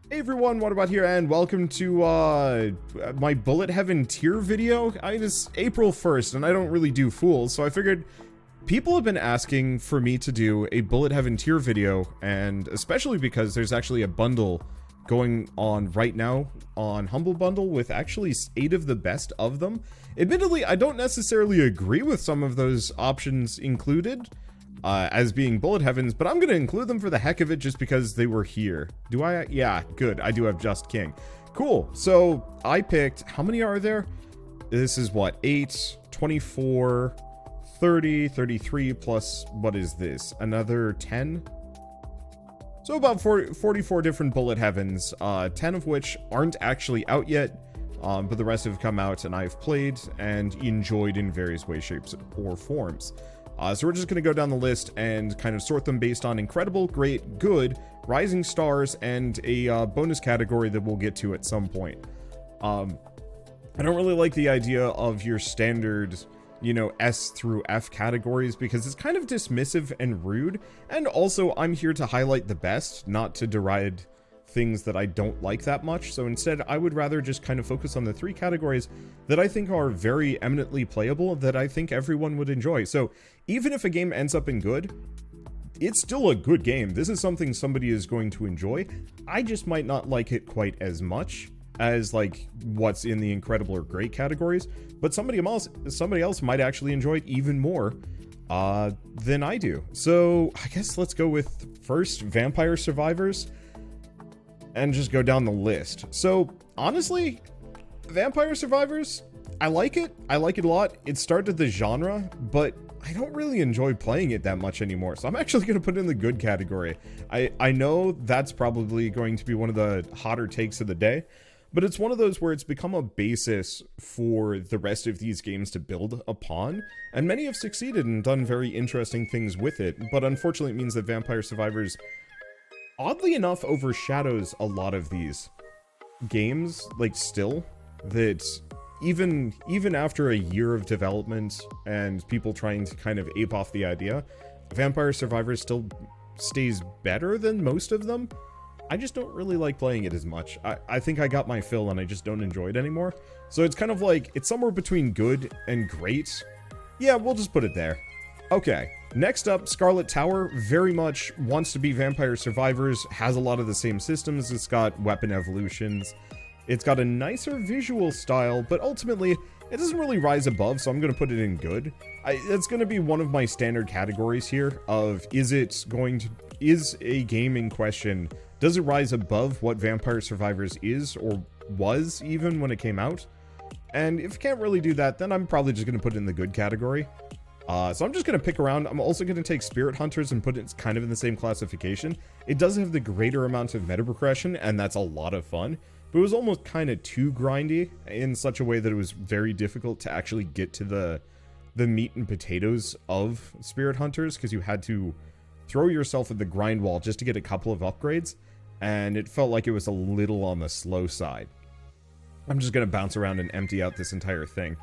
Hey everyone, Wanderbots here, and welcome to my Bullet Heaven tier video. It's April 1st, and I don't really do Fools, so I figured people have been asking for me to do a Bullet Heaven tier video, and especially because there's actually a bundle going on right now on Humble Bundle with actually 8 of the best of them. Admittedly, I don't necessarily agree with some of those options included, as being Bullet Heavens, but I'm going to include them for the heck of it just because they were here. Do I? Yeah, good. I do have Just King. Cool. So I picked, how many are there? This is what, 8, 24, 30, 33 plus, what is this? Another 10? So about 44 different Bullet Heavens, 10 of which aren't actually out yet, but the rest have come out and I've played and enjoyed in various ways, shapes, or forms. So we're just going to go down the list and kind of sort them based on incredible, great, good, rising stars, and a bonus category that we'll get to at some point. I don't really like the idea of your standard, you know, S through F categories because it's kind of dismissive and rude. And also, I'm here to highlight the best, not to deride things that I don't like that much. So instead, I would rather just kind of focus on the 3 categories that I think are very eminently playable, that I think everyone would enjoy. So even if a game ends up in good, it's still a good game. This is something somebody is going to enjoy. I just might not like it quite as much as like what's in the incredible or great categories, but somebody else might actually enjoy it even more than I do. So I guess let's go with first Vampire Survivors and just go down the list. So honestly, Vampire Survivors, I like it. I like it a lot. It started the genre, but I don't really enjoy playing it that much anymore. So I'm actually going to put it in the good category. I know that's probably going to be one of the hotter takes of the day, but it's one of those where it's become a basis for the rest of these games to build upon, and many have succeeded and done very interesting things with it, but unfortunately it means that Vampire Survivors, oddly enough, overshadows a lot of these games, like, still, that even after a year of development and people trying to kind of ape off the idea, Vampire Survivors still stays better than most of them. I just don't really like playing it as much. I think I got my fill and I just don't enjoy it anymore. So it's kind of like, it's somewhere between good and great. Yeah, we'll just put it there. Okay, next up, Scarlet Tower very much wants to be Vampire Survivors, has a lot of the same systems, it's got weapon evolutions, it's got a nicer visual style, but ultimately, it doesn't really rise above, so I'm going to put it in good. It's going to be one of my standard categories here of, is a game in question, does it rise above what Vampire Survivors is, or was even when it came out? And if it can't really do that, then I'm probably just going to put it in the good category. So I'm just going to pick around. I'm also going to take Spirit Hunters and put it kind of in the same classification. It does have the greater amount of meta progression, and that's a lot of fun. But it was almost kind of too grindy in such a way that it was very difficult to actually get to the meat and potatoes of Spirit Hunters, because you had to throw yourself at the grind wall just to get a couple of upgrades, and it felt like it was a little on the slow side. I'm just going to bounce around and empty out this entire thing.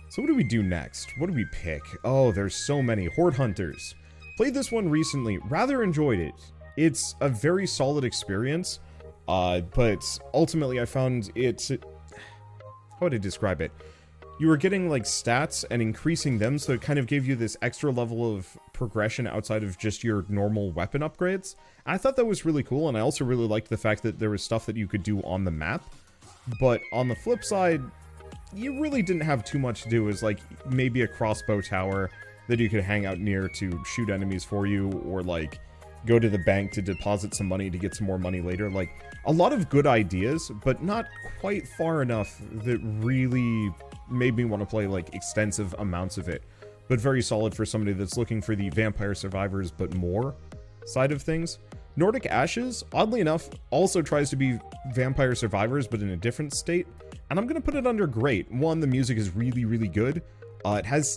So what do we do next? What do we pick? Oh, there's so many. Horde Hunters. Played this one recently. Rather enjoyed it. It's a very solid experience, but ultimately I found it... How would I describe it? You were getting like stats and increasing them, so it kind of gave you this extra level of progression outside of just your normal weapon upgrades. I thought that was really cool, and I also really liked the fact that there was stuff that you could do on the map. But on the flip side, you really didn't have too much to do. As like maybe a crossbow tower that you could hang out near to shoot enemies for you, or like go to the bank to deposit some money to get some more money later. Like a lot of good ideas, but not quite far enough that really made me want to play like extensive amounts of it. But very solid for somebody that's looking for the Vampire Survivors but more side of things. Nordic Ashes, oddly enough, also tries to be Vampire Survivors, but in a different state. And I'm going to put it under great. One, the music is really, really good. It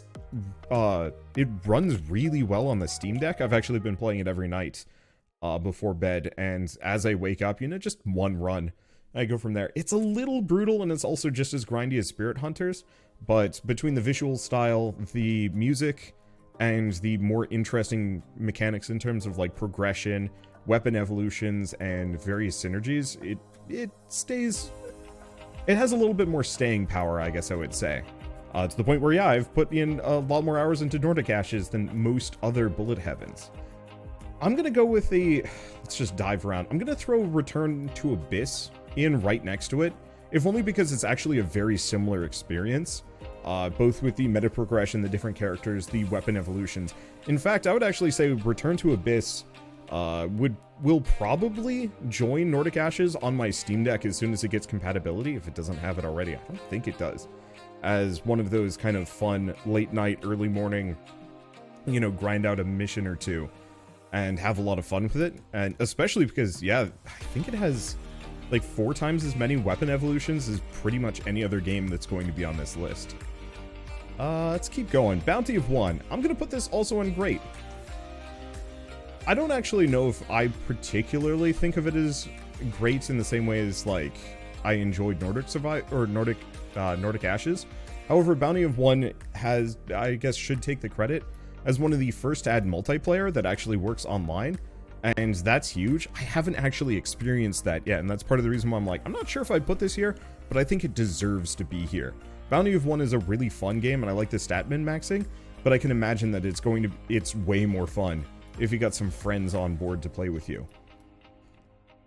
runs really well on the Steam Deck. I've actually been playing it every night before bed. And as I wake up, you know, just one run. I go from there. It's a little brutal, and it's also just as grindy as Spirit Hunters. But between the visual style, the music, and the more interesting mechanics in terms of like progression, weapon evolutions and various synergies, it stays... It has a little bit more staying power, I guess I would say. To the point where, yeah, I've put in a lot more hours into Nordic Ashes than most other Bullet Heavens. I'm gonna go with the... Let's just dive around. I'm gonna throw Return to Abyss in right next to it, if only because it's actually a very similar experience, both with the meta progression, the different characters, the weapon evolutions. In fact, I would actually say Return to Abyss will probably join Nordic Ashes on my Steam Deck as soon as it gets compatibility, if it doesn't have it already. I don't think it does. As one of those kind of fun late night, early morning, you know, grind out a mission or two and have a lot of fun with it. And especially because, yeah, I think it has like 4 times as many weapon evolutions as pretty much any other game that's going to be on this list. Let's keep going. Bounty of 1. I'm going to put this also in Great. I don't actually know if I particularly think of it as great in the same way as, like, I enjoyed Nordic Ashes. However, Bounty of 1 has, I guess, should take the credit as one of the first to add multiplayer that actually works online, and that's huge. I haven't actually experienced that yet, and that's part of the reason why I'm like, I'm not sure if I'd put this here, but I think it deserves to be here. Bounty of 1 is a really fun game, and I like the stat min-maxing, but I can imagine that it's way more fun if you got some friends on board to play with you.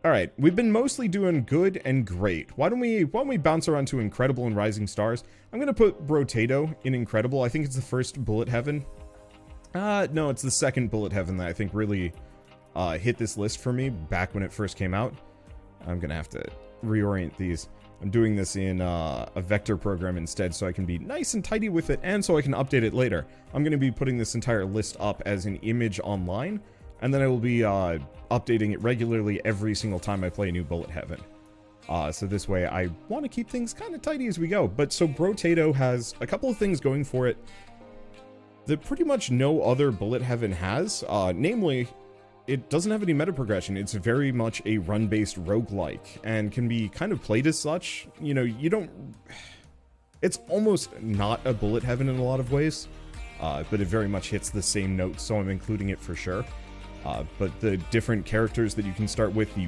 Alright, we've been mostly doing good and great. Why don't we bounce around to Incredible and Rising Stars? I'm gonna put Brotato in Incredible. I think it's the first Bullet Heaven. No, it's the second Bullet Heaven that I think really hit this list for me back when it first came out. I'm gonna have to reorient these. I'm doing this in a vector program instead so I can be nice and tidy with it and so I can update it later. I'm gonna be putting this entire list up as an image online, and then I will be updating it regularly every single time I play a new Bullet Heaven. So this way I want to keep things kind of tidy as we go. But so Brotato has a couple of things going for it that pretty much no other Bullet Heaven has. Namely, it doesn't have any meta progression. It's very much a run-based roguelike and can be kind of played as such. You know, you don't... It's almost not a Bullet Heaven in a lot of ways, but it very much hits the same notes, so I'm including it for sure. But the different characters that you can start with, the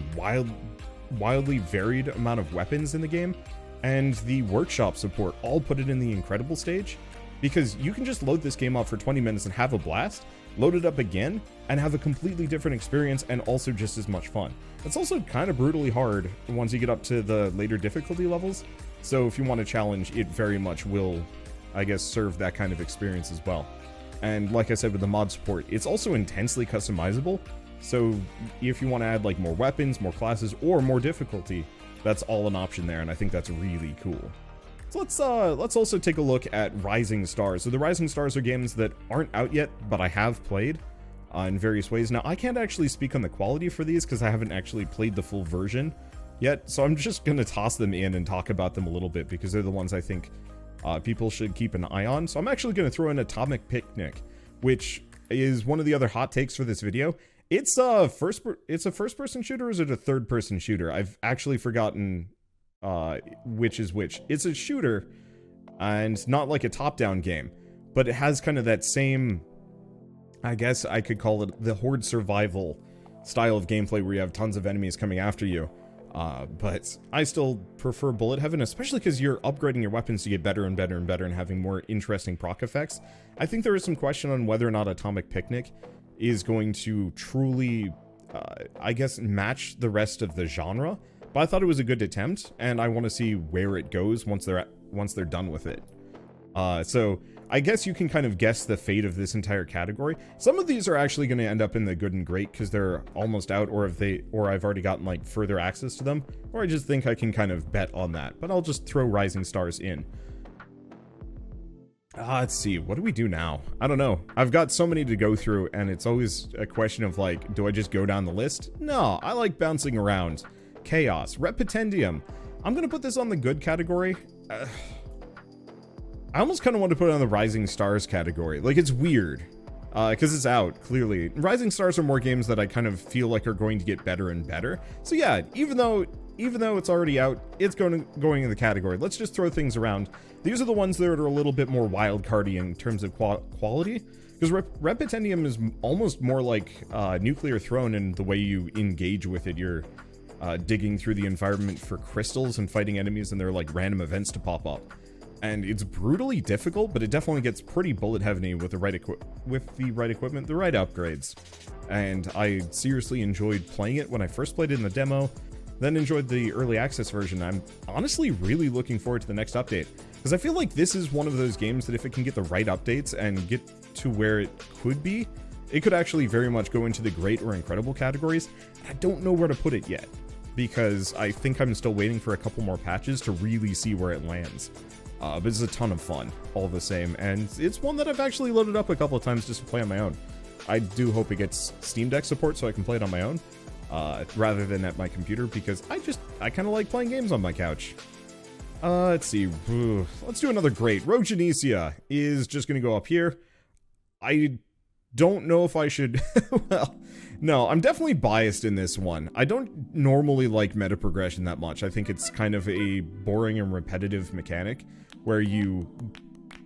wildly varied amount of weapons in the game, and the workshop support all put it in the incredible stage, because you can just load this game up for 20 minutes and have a blast, load it up again, and have a completely different experience and also just as much fun. It's also kind of brutally hard once you get up to the later difficulty levels, so if you want a challenge, it very much will, I guess, serve that kind of experience as well. And like I said with the mod support, it's also intensely customizable, so if you want to add like more weapons, more classes, or more difficulty, that's all an option there, and I think that's really cool. So let's also take a look at Rising Stars. So the Rising Stars are games that aren't out yet, but I have played in various ways. Now, I can't actually speak on the quality for these because I haven't actually played the full version yet, so I'm just going to toss them in and talk about them a little bit because they're the ones I think people should keep an eye on. So I'm actually going to throw in Atomic Picnic, which is one of the other hot takes for this video. It's a first-person shooter, or is it a third-person shooter? I've actually forgotten which is which. It's a shooter, and not like a top-down game, but it has kind of that same, I guess I could call it the horde survival style of gameplay where you have tons of enemies coming after you. But I still prefer Bullet Heaven, especially because you're upgrading your weapons to get better and better and better and having more interesting proc effects. I think there is some question on whether or not Atomic Picnic is going to truly, I guess, match the rest of the genre. But I thought it was a good attempt, and I want to see where it goes once they're done with it. So I guess you can kind of guess the fate of this entire category. Some of these are actually going to end up in the good and great because they're almost out, or I've already gotten like further access to them, or I just think I can kind of bet on that. But I'll just throw Rising Stars in. Let's see, what do we do now? I don't know. I've got so many to go through, and it's always a question of like, do I just go down the list? No, I like bouncing around. Chaos, Repitendium. I'm gonna put this on the good category. I almost kind of want to put it on the Rising Stars category. Like, it's weird, because it's out, clearly. Rising Stars are more games that I kind of feel like are going to get better and better. So yeah, even though it's already out, it's going in the category. Let's just throw things around. These are the ones that are a little bit more wild-cardy in terms of quality. Because Reptilium is almost more like Nuclear Throne in the way you engage with it. You're digging through the environment for crystals and fighting enemies, and there are like random events to pop up. And it's brutally difficult, but it definitely gets pretty bullet heavy with the right equipment, the right upgrades. And I seriously enjoyed playing it when I first played it in the demo, then enjoyed the early access version. I'm honestly really looking forward to the next update, because I feel like this is one of those games that if it can get the right updates and get to where it could be, it could actually very much go into the great or incredible categories. I don't know where to put it yet, because I think I'm still waiting for a couple more patches to really see where it lands. But it's a ton of fun, all the same, and it's one that I've actually loaded up a couple of times just to play on my own. I do hope it gets Steam Deck support so I can play it on my own, rather than at my computer, because I kind of like playing games on my couch. Let's see, let's do another great. Rogue Genesia is just going to go up here. I don't know if I should, well, no, I'm definitely biased in this one. I don't normally like meta progression that much. I think it's kind of a boring and repetitive mechanic where you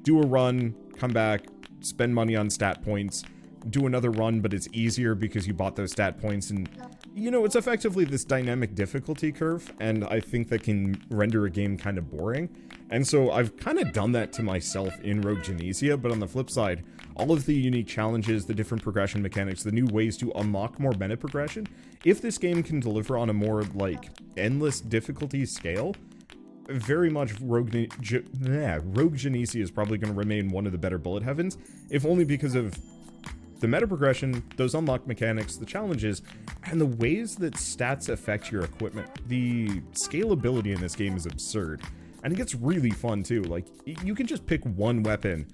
do a run, come back, spend money on stat points, do another run, but it's easier because you bought those stat points, and you know, it's effectively this dynamic difficulty curve, and I think that can render a game kind of boring. And so I've kind of done that to myself in Rogue Genesia, but on the flip side, all of the unique challenges, the different progression mechanics, the new ways to unlock more meta progression, if this game can deliver on a more, like, endless difficulty scale, very much Rogue Genesia is probably going to remain one of the better bullet heavens, if only because of the meta progression, those unlocked mechanics, the challenges, and the ways that stats affect your equipment. The scalability in this game is absurd, and it gets really fun too. Like, you can just pick one weapon,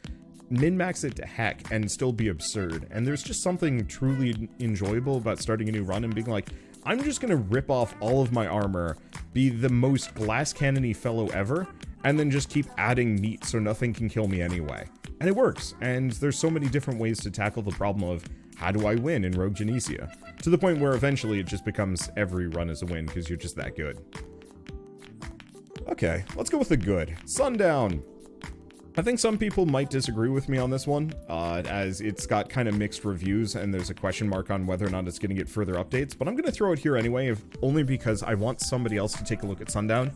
min-max it to heck, and still be absurd. And there's just something truly enjoyable about starting a new run and being like, I'm just gonna rip off all of my armor, be the most glass cannon-y fellow ever, and then just keep adding meat so nothing can kill me anyway. And it works, and there's so many different ways to tackle the problem of how do I win in Rogue Genesia, to the point where eventually it just becomes every run is a win because you're just that good. Okay, let's go with the good. Sundown. I think some people might disagree with me on this one, as it's got kind of mixed reviews and there's a question mark on whether or not it's going to get further updates, but I'm going to throw it here anyway, only because I want somebody else to take a look at Sundown,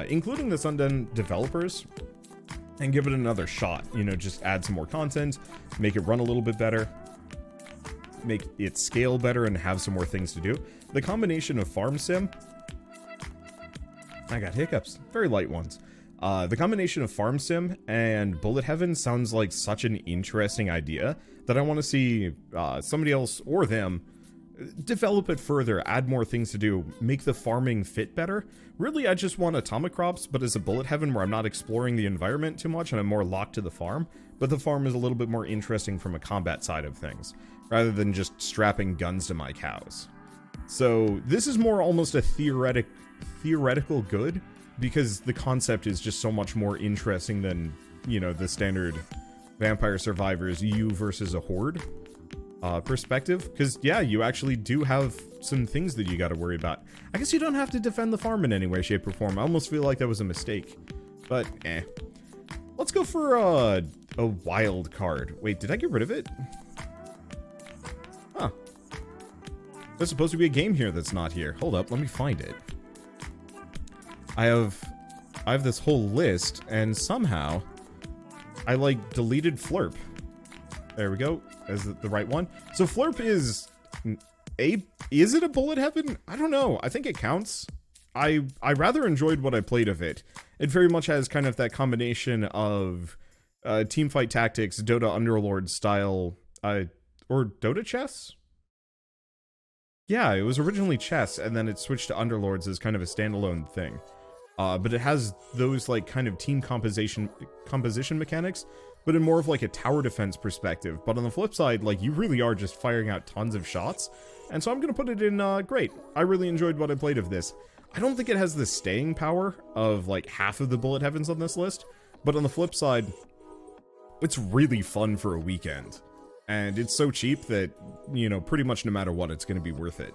including the Sundown developers, and give it another shot. You know, just add some more content, make it run a little bit better, make it scale better, and have some more things to do. The combination of farm sim, I got hiccups, very light ones. The combination of farm sim and bullet heaven sounds like such an interesting idea that I want to see somebody else or them develop it further, add more things to do, make the farming fit better. Really, I just want atomic crops, but as a bullet heaven where I'm not exploring the environment too much and I'm more locked to the farm, but the farm is a little bit more interesting from a combat side of things, rather than just strapping guns to my cows. So this is more almost a theoretical good, because the concept is just so much more interesting than, you know, the standard Vampire Survivors you versus a horde perspective. Because, yeah, you actually do have some things that you got to worry about. I guess you don't have to defend the farm in any way, shape, or form. I almost feel like that was a mistake. But, Let's go for a wild card. Wait, did I get rid of it? Huh. There's supposed to be a game here that's not here. Hold up, let me find it. I have this whole list, and somehow I like deleted Flurp. There we go. Is it the right one? So Flurp is is it a bullet heaven? I don't know. I think it counts. I rather enjoyed what I played of it. It very much has kind of that combination of teamfight tactics, Dota Underlord style, or Dota chess? Yeah, it was originally chess, and then it switched to Underlords as kind of a standalone thing. But it has those, like, kind of team composition mechanics, but in more of, like, a tower defense perspective. But on the flip side, like, you really are just firing out tons of shots. And so I'm gonna put it in, great. I really enjoyed what I played of this. I don't think it has the staying power of, like, half of the bullet heavens on this list. But on the flip side, it's really fun for a weekend. And it's so cheap that, you know, pretty much no matter what, it's gonna be worth it.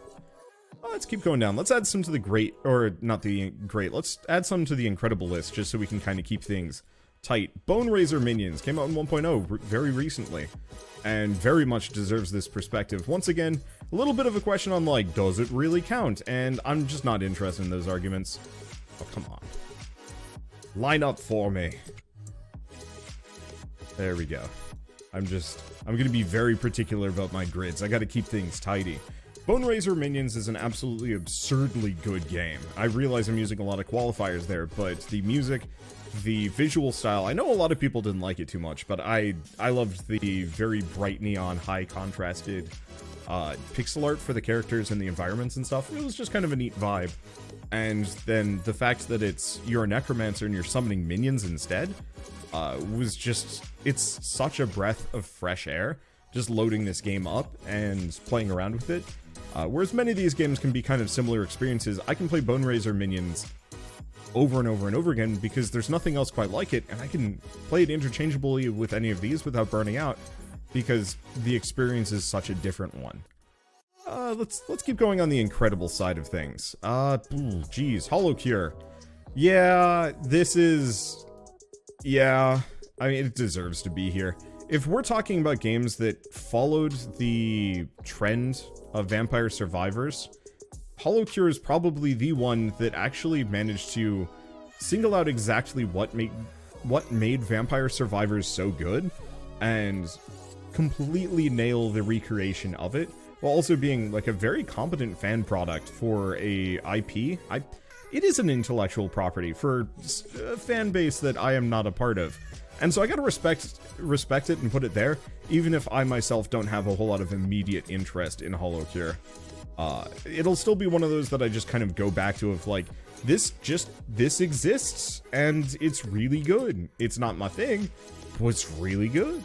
Let's keep going down. Let's add some to the great, or not the great, let's add some to the incredible list, just so we can kind of keep things tight. Bone Razor Minions came out in 1.0 very recently, and very much deserves this perspective. Once again, a little bit of a question on, like, does it really count? And I'm just not interested in those arguments. Oh, come on. Line up for me. There we go. I'm gonna be very particular about my grids. I gotta keep things tidy. Bone Razor Minions is an absolutely absurdly good game. I realize I'm using a lot of qualifiers there, but the music, the visual style, I know a lot of people didn't like it too much, but I loved the very bright neon, high contrasted pixel art for the characters and the environments and stuff. It was just kind of a neat vibe. And then the fact that you're a necromancer and you're summoning minions instead, was just, it's such a breath of fresh air, just loading this game up and playing around with it. Whereas many of these games can be kind of similar experiences, I can play Bone Razor Minions over and over and over again because there's nothing else quite like it, and I can play it interchangeably with any of these without burning out because the experience is such a different one. Let's keep going on the incredible side of things. Geez, Hollow Cure. Yeah, this is... Yeah, I mean, it deserves to be here. If we're talking about games that followed the trend of Vampire Survivors, Hollow Cure is probably the one that actually managed to single out exactly what made Vampire Survivors so good, and completely nail the recreation of it, while also being like a very competent fan product for a IP. It is an intellectual property for a fan base that I am not a part of. And so I gotta respect it and put it there, even if I myself don't have a whole lot of immediate interest in Hollow Cure. It'll still be one of those that I just kind of go back to of like, this exists, and it's really good. It's not my thing, but it's really good.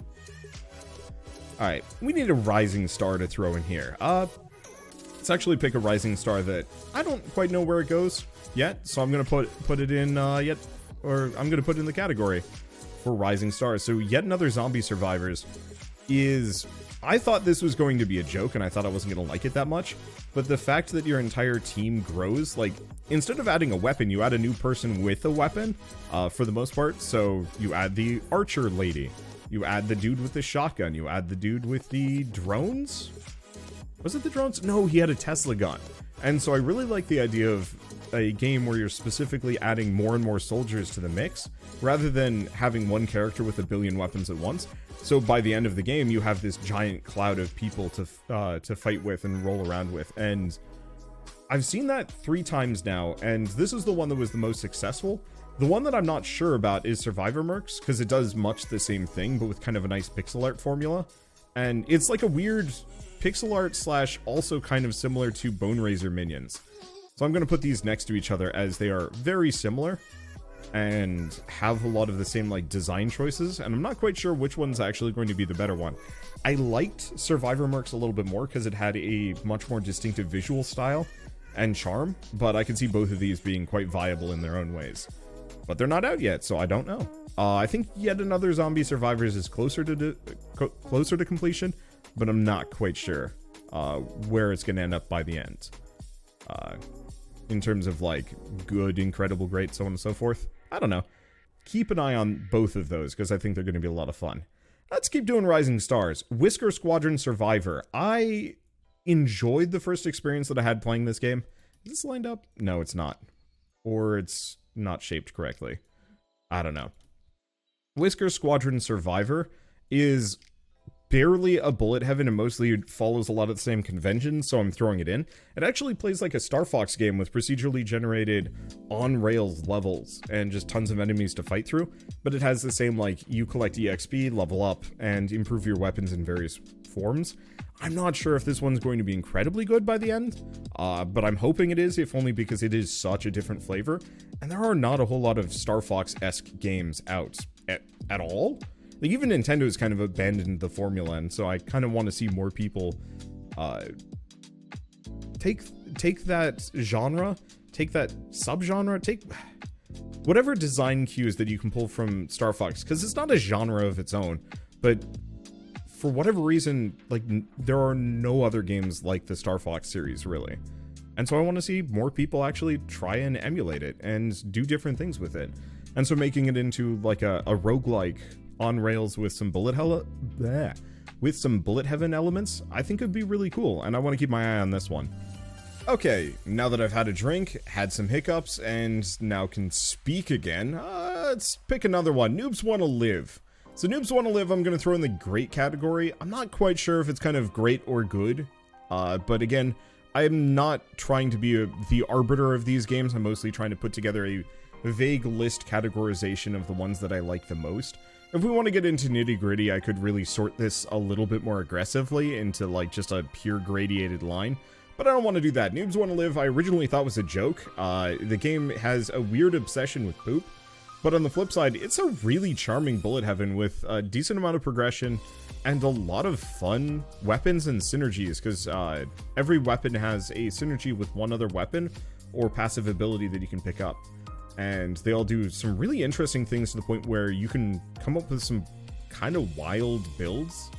Alright, we need a Rising Star to throw in here. Let's actually pick a Rising Star that I don't quite know where it goes yet, so I'm gonna put it in, I'm gonna put it in the category for Rising Stars. So yet another Zombie Survivors is... I thought this was going to be a joke, and I thought I wasn't going to like it that much, but the fact that your entire team grows, like, instead of adding a weapon, you add a new person with a weapon, for the most part. So you add the archer lady, you add the dude with the shotgun, you add the dude with the drones? Was it the drones? No, he had a Tesla gun. And so I really like the idea of a game where you're specifically adding more and more soldiers to the mix, rather than having one character with a billion weapons at once. So by the end of the game, you have this giant cloud of people to fight with and roll around with. And I've seen that 3 times now, and this is the one that was the most successful. The one that I'm not sure about is Survivor Mercs, because it does much the same thing, but with kind of a nice pixel art formula. And it's like a weird pixel art slash also kind of similar to Bone Razor Minions. So I'm going to put these next to each other as they are very similar and have a lot of the same like design choices, and I'm not quite sure which one's actually going to be the better one. I liked Survivor Mercs a little bit more because it had a much more distinctive visual style and charm, but I can see both of these being quite viable in their own ways. But they're not out yet, so I don't know. I think yet another Zombie Survivors is closer to completion, but I'm not quite sure where it's going to end up by the end. In terms of like good, incredible, great, so on and so forth. I don't know. Keep an eye on both of those because I think they're going to be a lot of fun. Let's keep doing Rising Stars. Whisker Squadron Survivor. I enjoyed the first experience that I had playing this game. Is this lined up? No, it's not. Or it's not shaped correctly. I don't know. Whisker Squadron Survivor is barely a bullet heaven and mostly follows a lot of the same conventions, so I'm throwing it in. It actually plays like a Star Fox game with procedurally generated on-rails levels and just tons of enemies to fight through, but it has the same like you collect EXP, level up, and improve your weapons in various forms. I'm not sure if this one's going to be incredibly good by the end, but I'm hoping it is, if only because it is such a different flavor, and there are not a whole lot of Star Fox-esque games out at all. Like, even Nintendo has kind of abandoned the formula, and so I kind of want to see more people take that genre, take that subgenre, take whatever design cues that you can pull from Star Fox, because it's not a genre of its own, but for whatever reason, like, there are no other games like the Star Fox series, really. And so I want to see more people actually try and emulate it and do different things with it. And so making it into like a roguelike on rails with some bullet heaven elements, I think would be really cool, and I want to keep my eye on this one. Okay, now that I've had a drink, had some hiccups, and now can speak again, let's pick another one. Noobs Want to Live. So Noobs Want to Live, I'm going to throw in the great category. I'm not quite sure if it's kind of great or good, but again, I'm not trying to be the arbiter of these games. I'm mostly trying to put together a vague list categorization of the ones that I like the most. If we want to get into nitty-gritty, I could really sort this a little bit more aggressively into like just a pure gradiated line. But I don't want to do that. Noobs Want to Live, I originally thought was a joke. The game has a weird obsession with poop. But on the flip side, it's a really charming bullet heaven with a decent amount of progression and a lot of fun weapons and synergies, because every weapon has a synergy with one other weapon or passive ability that you can pick up. And they all do some really interesting things to the point where you can come up with some kind of wild builds,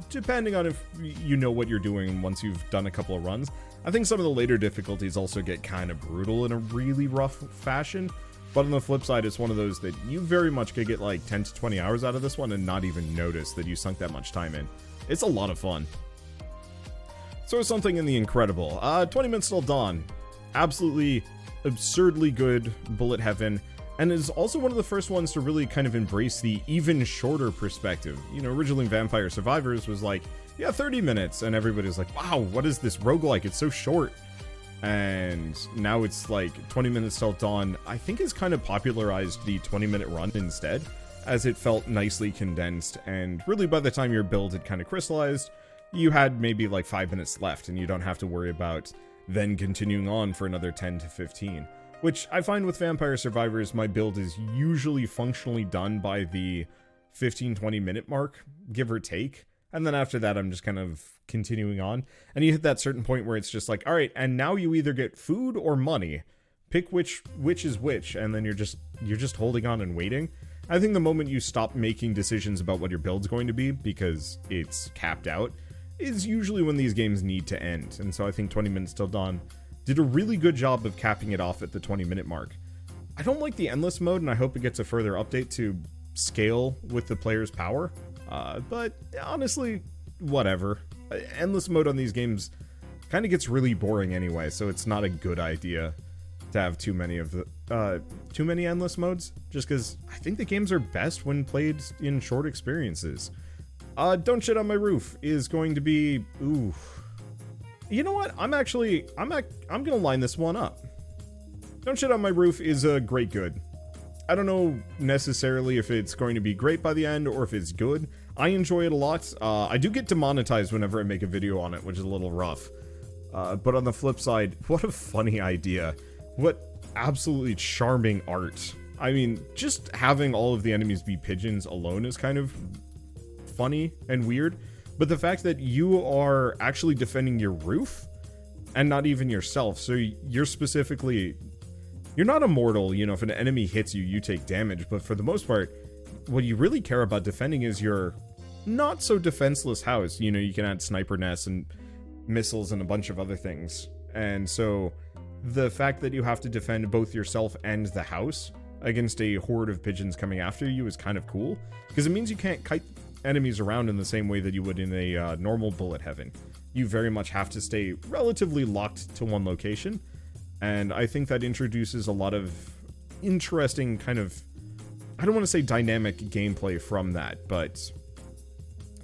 depending on if you know what you're doing once you've done a couple of runs. I think some of the later difficulties also get kind of brutal in a really rough fashion. But on the flip side, it's one of those that you very much could get like 10 to 20 hours out of this one and not even notice that you sunk that much time in. It's a lot of fun. So something in the incredible. 20 Minutes Till Dawn. Absolutely absurdly good bullet heaven. And is also one of the first ones to really kind of embrace the even shorter perspective. You know, originally Vampire Survivors was like, yeah, 30 minutes. And everybody's like, wow, what is this roguelike? It's so short. And now it's like 20 Minutes Till Dawn, I think has kind of popularized the 20-minute run instead, as it felt nicely condensed, and really by the time your build had kind of crystallized, you had maybe like 5 minutes left, and you don't have to worry about then continuing on for another 10 to 15. Which I find with Vampire Survivors, my build is usually functionally done by the 15-20 minute mark, give or take. And then after that, I'm just kind of continuing on. And you hit that certain point where it's just like, all right, and now you either get food or money. Pick which is which, and then you're just holding on and waiting. I think the moment you stop making decisions about what your build's going to be, because it's capped out, is usually when these games need to end. And so I think 20 Minutes Till Dawn did a really good job of capping it off at the 20-minute mark. I don't like the endless mode, and I hope it gets a further update to scale with the player's power. But honestly, whatever. Endless mode on these games kind of gets really boring anyway, so it's not a good idea to have too many endless modes, just because I think the games are best when played in short experiences. Don't Shit on My Roof is going to be, ooh. You know what? I'm gonna line this one up. Don't Shit on My Roof is a great good. I don't know necessarily if it's going to be great by the end or if it's good. I enjoy it a lot. I do get demonetized whenever I make a video on it, which is a little rough. But on the flip side, what a funny idea. What absolutely charming art. I mean, just having all of the enemies be pigeons alone is kind of funny and weird. But the fact that you are actually defending your roof and not even yourself. So you're specifically... You're not immortal, you know, if an enemy hits you, you take damage, but for the most part, what you really care about defending is your not so defenseless house. You know, you can add sniper nests and missiles and a bunch of other things. And so the fact that you have to defend both yourself and the house against a horde of pigeons coming after you is kind of cool, because it means you can't kite enemies around in the same way that you would in a normal bullet heaven. You very much have to stay relatively locked to one location. And I think that introduces a lot of interesting kind of, I don't want to say dynamic gameplay from that, but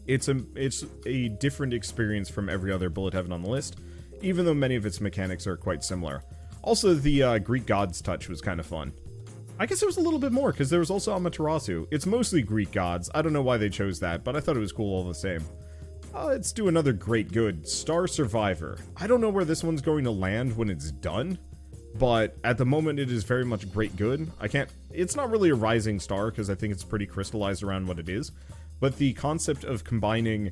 it's a different experience from every other bullet heaven on the list, even though many of its mechanics are quite similar. Also, the Greek gods touch was kind of fun. I guess it was a little bit more, because there was also Amaterasu. It's mostly Greek gods. I don't know why they chose that, but I thought it was cool all the same. Let's do another great good. Star Survivor. I don't know where this one's going to land when it's done, but at the moment it is very much great good. It's not really a rising star, because I think it's pretty crystallized around what it is, but the concept of combining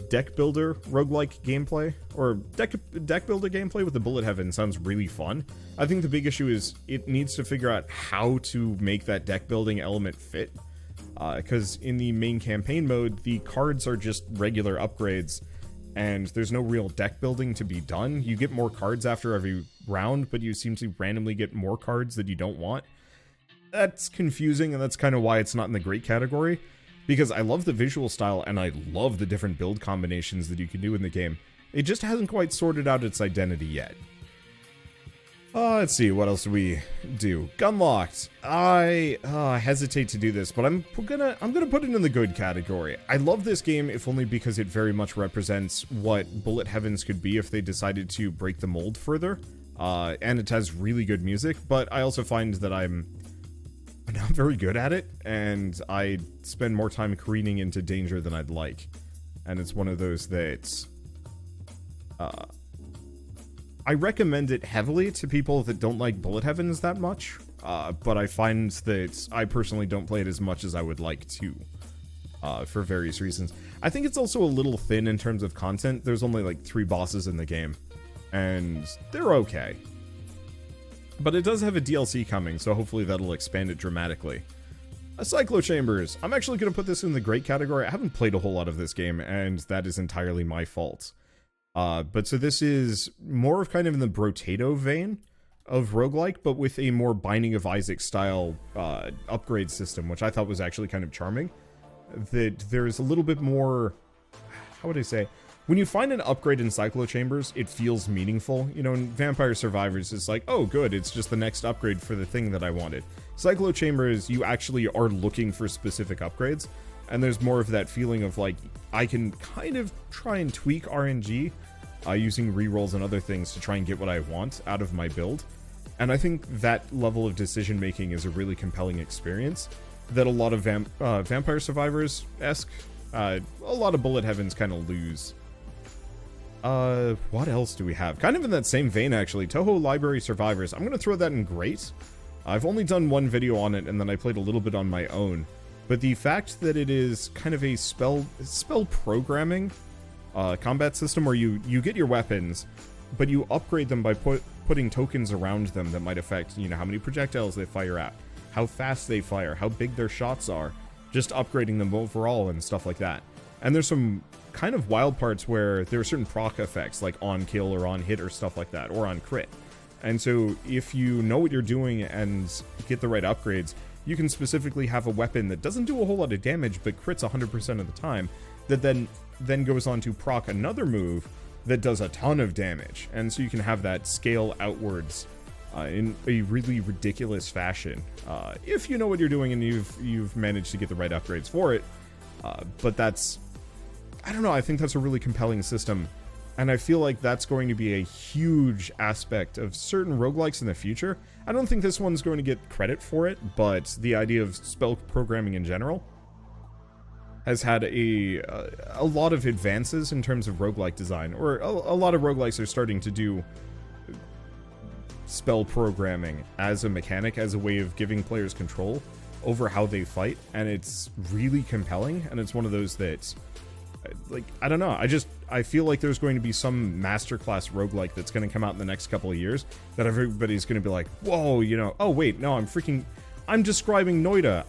deck builder roguelike gameplay, or deck builder gameplay with the bullet heaven sounds really fun. I think the big issue is it needs to figure out how to make that deck building element fit. Because in the main campaign mode, the cards are just regular upgrades, and there's no real deck building to be done. You get more cards after every round, but you seem to randomly get more cards that you don't want. that's confusing, and that's kind of why it's not in the great category. Because I love the visual style, and I love the different build combinations that you can do in the game. It just hasn't quite sorted out its identity yet. Let's see, what else do we do? Gunlocked. I hesitate to do this, but I'm gonna put it in the good category. I love this game, if only because it very much represents what Bullet Heavens could be if they decided to break the mold further. And it has really good music, but I also find that I'm not very good at it, and I spend more time careening into danger than I'd like. And it's one of those that I recommend it heavily to people that don't like Bullet Heavens that much, but I find that I personally don't play it as much as I would like to, for various reasons. I think it's also a little thin in terms of content. There's only like 3 bosses in the game, and they're okay. But it does have a DLC coming, so hopefully that'll expand it dramatically. Cyclo Chambers. I'm actually going to put this in the great category. I haven't played a whole lot of this game, and that is entirely my fault. But so this is more of kind of in the Brotato vein of roguelike, but with a more Binding of Isaac style upgrade system, which I thought was actually kind of charming. That there's a little bit more, how would I say? When you find an upgrade in Cyclo Chambers, it feels meaningful. You know, in Vampire Survivors, it's like, oh good, it's just the next upgrade for the thing that I wanted. Cyclo Chambers, you actually are looking for specific upgrades, and there's more of that feeling of like, I can kind of try and tweak RNG using rerolls and other things to try and get what I want out of my build. And I think that level of decision making is a really compelling experience that a lot of Vampire Survivors-esque, a lot of Bullet Heavens kind of lose. What else do we have? Kind of in that same vein, actually. Toho Library Survivors. I'm going to throw that in great. I've only done one video on it, and then I played a little bit on my own. But the fact that it is kind of a spell programming combat system where you get your weapons, but you upgrade them by putting tokens around them that might affect, you know, how many projectiles they fire at, how fast they fire, how big their shots are, just upgrading them overall and stuff like that. And there's some kind of wild parts where there are certain proc effects, like on kill or on hit or stuff like that, or on crit. And so if you know what you're doing and get the right upgrades, you can specifically have a weapon that doesn't do a whole lot of damage but crits 100% of the time, that then goes on to proc another move that does a ton of damage. And so you can have that scale outwards in a really ridiculous fashion, if you know what you're doing and you've managed to get the right upgrades for it. But that's, I don't know, I think that's a really compelling system, and I feel like that's going to be a huge aspect of certain roguelikes in the future. I don't think this one's going to get credit for it, but the idea of spell programming in general has had a lot of advances in terms of roguelike design, or a lot of roguelikes are starting to do spell programming as a mechanic, as a way of giving players control over how they fight, and it's really compelling, and it's one of those that, like, I don't know, I feel like there's going to be some masterclass roguelike that's going to come out in the next couple of years that everybody's going to be like, whoa, you know, oh wait, no, I'm describing Noida,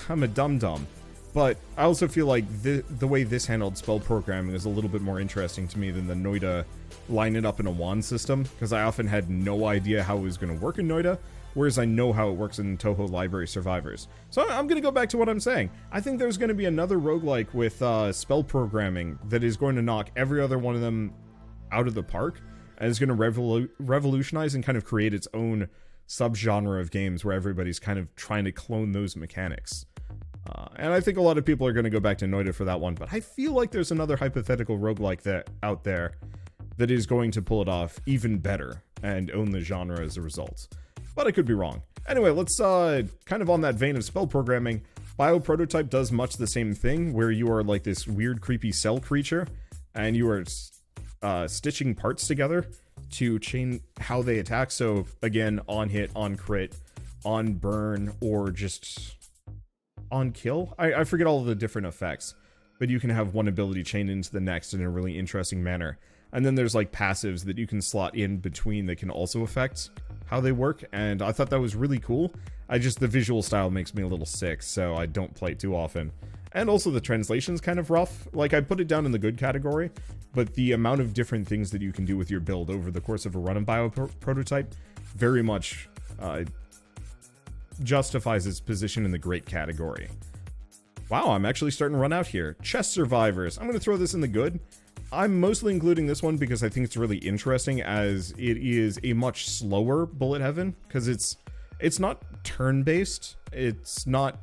I'm a dum-dum. But I also feel like the way this handled spell programming is a little bit more interesting to me than the Noida line it up in a wand system, because I often had no idea how it was going to work in Noida, whereas I know how it works in Toho Library Survivors. So I'm going to go back to what I'm saying. I think there's going to be another roguelike with spell programming that is going to knock every other one of them out of the park, and is going to revolutionize and kind of create its own subgenre of games where everybody's kind of trying to clone those mechanics. And I think a lot of people are going to go back to Noida for that one, but I feel like there's another hypothetical roguelike out there that is going to pull it off even better and own the genre as a result. But I could be wrong. Anyway, let's kind of on that vein of spell programming, Bioprototype does much the same thing, where you are like this weird creepy cell creature, and you are stitching parts together to chain how they attack. So again, on hit, on crit, on burn, or just on kill. I forget all of the different effects, but you can have one ability chained into the next in a really interesting manner. And then there's like passives that you can slot in between that can also affect how they work, and I thought that was really cool. The visual style makes me a little sick, so I don't play it too often. And also the translation's kind of rough. Like, I put it down in the good category, but the amount of different things that you can do with your build over the course of a run of Bioprototype very much justifies its position in the great category. Wow, I'm actually starting to run out here. Chess survivors. I'm going to throw this in the good. I'm mostly including this one because I think it's really interesting, as it is a much slower bullet heaven, because it's not turn-based, it's not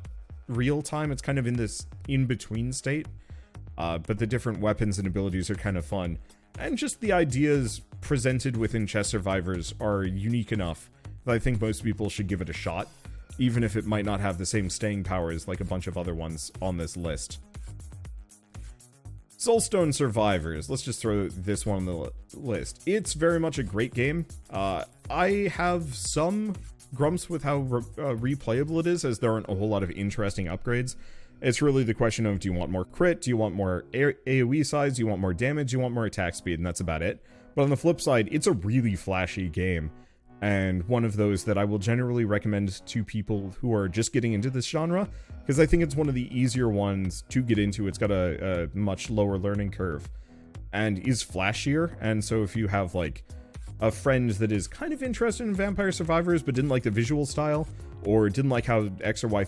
real-time, it's kind of in this in-between state, but the different weapons and abilities are kind of fun, and just the ideas presented within Chess Survivors are unique enough that I think most people should give it a shot, even if it might not have the same staying power as like a bunch of other ones on this list. Soulstone Survivors. Let's just throw this one on the list. It's very much a great game. I have some grumps with how replayable it is, as there aren't a whole lot of interesting upgrades. It's really the question of, do you want more crit? Do you want more AoE size? Do you want more damage? Do you want more attack speed? And that's about it. But on the flip side, it's a really flashy game, and one of those that I will generally recommend to people who are just getting into this genre, because I think it's one of the easier ones to get into. It's got a much lower learning curve and is flashier, and so if you have like a friend that is kind of interested in Vampire Survivors but didn't like the visual style, or didn't like how X or Y